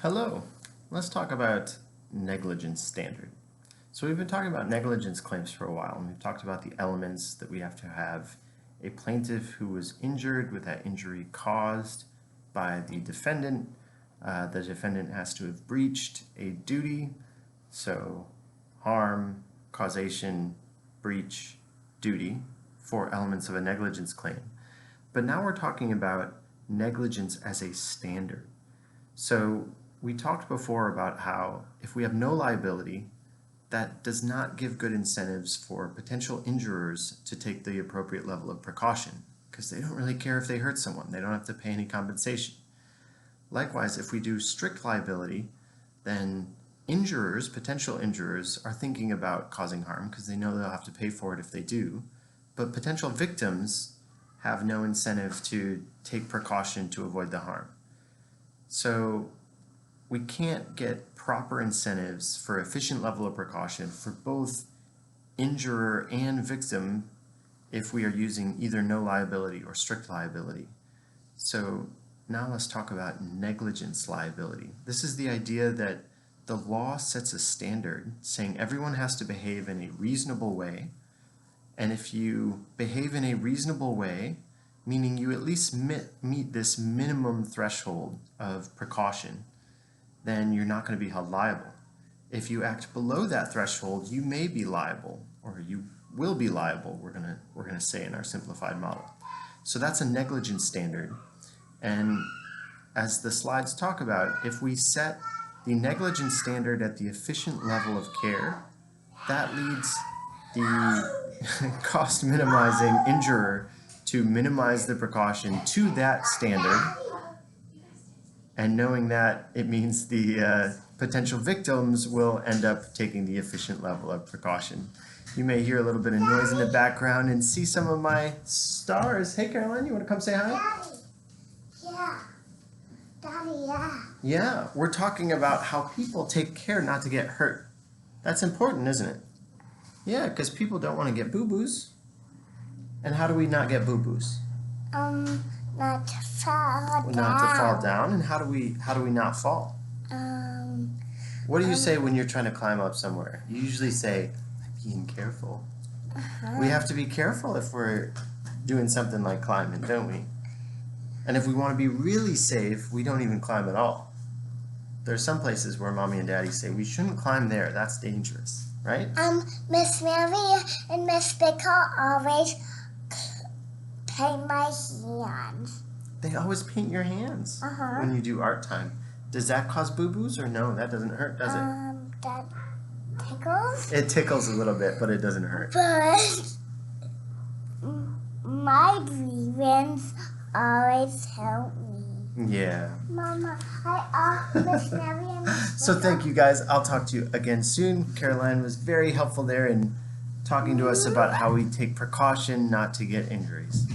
Hello, let's talk about negligence standard. So we've been talking about negligence claims for a while, and we've talked about the elements that we have to have a plaintiff who was injured with that injury caused by the defendant. The defendant has to have breached a duty, so harm, causation, breach, duty, 4 elements of a negligence claim. But now we're talking about negligence as a standard. So we talked before about how if we have no liability, that does not give good incentives for potential injurers to take the appropriate level of precaution because they don't really care if they hurt someone. They don't have to pay any compensation. Likewise, if we do strict liability, then injurers, potential injurers, are thinking about causing harm because they know they'll have to pay for it if they do. But potential victims have no incentive to take precaution to avoid the harm. So we can't get proper incentives for efficient level of precaution for both injurer and victim if we are using either no liability or strict liability. So now let's talk about negligence liability. This is the idea that the law sets a standard saying everyone has to behave in a reasonable way, and if you behave in a reasonable way, meaning you at least meet this minimum threshold of precaution, then you're not going to be held liable. If you act below that threshold, you may be liable, or you will be liable, we're gonna say in our simplified model. So that's a negligence standard. And as the slides talk about, if we set the negligence standard at the efficient level of care, that leads the cost minimizing injurer to minimize the precaution to that standard, and knowing that, it means the potential victims will end up taking the efficient level of precaution. You may hear a little bit of noise in the background and see some of my stars. Hey Caroline, you want to come say hi? Daddy. Yeah. Daddy, yeah. Yeah, we're talking about how people take care not to get hurt. That's important, isn't it? Yeah, because people don't want to get boo-boos. And how do we not get boo-boos? Not to fall down. Not to fall down. And how do we not fall? What do you say when you're trying to climb up somewhere? You usually say, I'm being careful. We have to be careful if we're doing something like climbing, don't we? And if we want to be really safe, we don't even climb at all. There are some places where Mommy and Daddy say, we shouldn't climb there, that's dangerous, right? Miss Mary and Miss Bickle always paint my hands. They always paint your hands when you do art time. Does that cause boo-boos or no? That doesn't hurt, does it? That tickles. It tickles a little bit, but it doesn't hurt. But my breathings always help me. Yeah. Mama, Miss Mary and Miss So thank you guys. I'll talk to you again soon. Caroline was very helpful there in talking to us about how we take precaution not to get injuries.